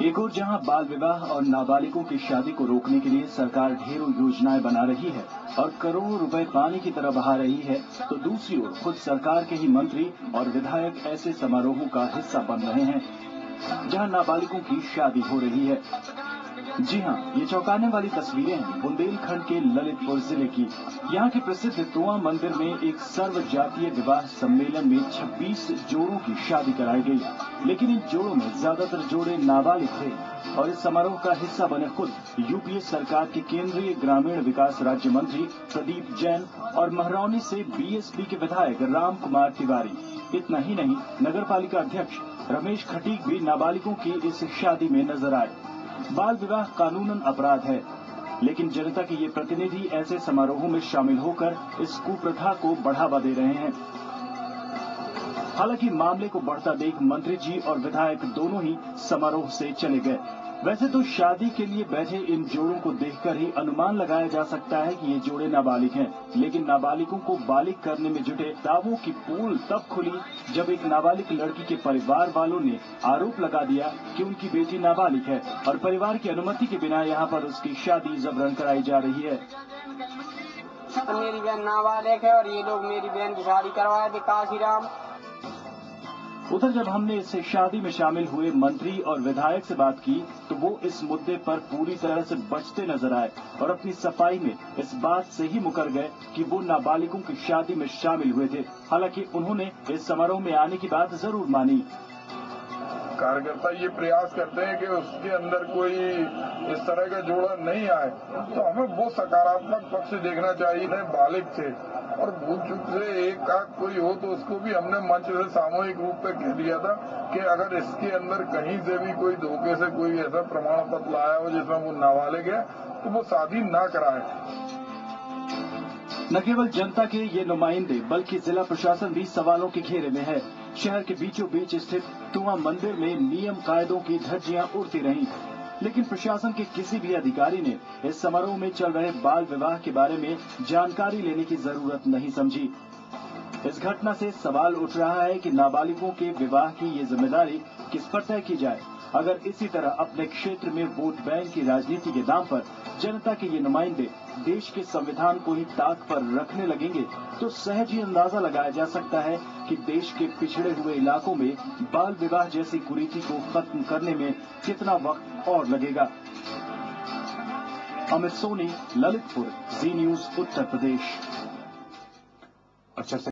एक और जहां बाल विवाह और नाबालिगों की शादी को रोकने के लिए सरकार ढेरों योजनाएं बना रही है और करोड़ों रुपए पानी की तरह बहा रही है, तो दूसरी ओर खुद सरकार के ही मंत्री और विधायक ऐसे समारोहों का हिस्सा बन रहे हैं जहां नाबालिगों की शादी हो रही है। जी हां, ये चौंकाने वाली तस्वीरें हैं बुंदेलखंड के ललितपुर जिले की। यहाँ के प्रसिद्ध तुआ मंदिर में एक सर्व जातीय विवाह सम्मेलन में 26 जोड़ों की शादी कराई गई, लेकिन इन जोड़ों में ज्यादातर जोड़े नाबालिग थे और इस समारोह का हिस्सा बने खुद यूपीए सरकार के केंद्रीय ग्रामीण विकास राज्य मंत्री प्रदीप जैन और महरौनी से बीएसपी के विधायक राम कुमार तिवारी। इतना ही नहीं, नगर पालिका अध्यक्ष रमेश खटीक भी नाबालिगों की इस शादी में नजर आए। बाल विवाह कानूनन अपराध है, लेकिन जनता के ये प्रतिनिधि ऐसे समारोहों में शामिल होकर इस कुप्रथा को बढ़ावा दे रहे हैं। हालांकि मामले को बढ़ता देख मंत्री जी और विधायक दोनों ही समारोह से चले गए। वैसे तो शादी के लिए बैठे इन जोड़ों को देखकर ही अनुमान लगाया जा सकता है कि ये जोड़े नाबालिग हैं, लेकिन नाबालिगों को बालिग करने में जुटे दावों की पोल तब खुली जब एक नाबालिग लड़की के परिवार वालों ने आरोप लगा दिया कि उनकी बेटी नाबालिग है और परिवार की अनुमति के बिना यहाँ पर उसकी शादी जबरन कराई जा रही है। मेरी बहन नाबालिग है और ये लोग मेरी बहन की शादी करवाए थे काशीराम। उधर जब हमने इस शादी में शामिल हुए मंत्री और विधायक से बात की तो वो इस मुद्दे पर पूरी तरह से बचते नजर आए और अपनी सफाई में इस बात से ही मुकर गए कि वो नाबालिगों की शादी में शामिल हुए थे। हालांकि उन्होंने इस समारोह में आने की बात जरूर मानी। कार्यकर्ता ये प्रयास करते हैं कि उसके अंदर कोई इस तरह का जोड़ा नहीं आए, तो हमें वो सकारात्मक पक्ष देखना चाहिए। बालिग थे और भूल चूक से एक आध कोई हो तो उसको भी हमने मंच से सामूहिक रूप पे कह दिया था कि अगर इसके अंदर कहीं से भी कोई धोखे से कोई ऐसा प्रमाण पत्र लाया हो जिसमें वो नाबालिग है तो वो शादी ना कराए। न केवल जनता के ये नुमाइंदे बल्कि जिला प्रशासन भी सवालों के घेरे में है। शहर के बीचों बीच स्थित तुआ मंदिर में नियम कायदों की धज्जियां उड़ती रहीं, लेकिन प्रशासन के किसी भी अधिकारी ने इस समारोह में चल रहे बाल विवाह के बारे में जानकारी लेने की जरूरत नहीं समझी। इस घटना से सवाल उठ रहा है कि नाबालिगों के विवाह की ये जिम्मेदारी किस पर तय की जाए। अगर इसी तरह अपने क्षेत्र में वोट बैंक की राजनीति के दाम पर जनता के ये नुमाइंदे देश के संविधान को ही ताक पर रखने लगेंगे तो सहज ही अंदाजा लगाया जा सकता है कि देश के पिछड़े हुए इलाकों में बाल विवाह जैसी कुरीति को खत्म करने में कितना वक्त और लगेगा। अमित सोनी, ललितपुर, जी न्यूज, उत्तर प्रदेश।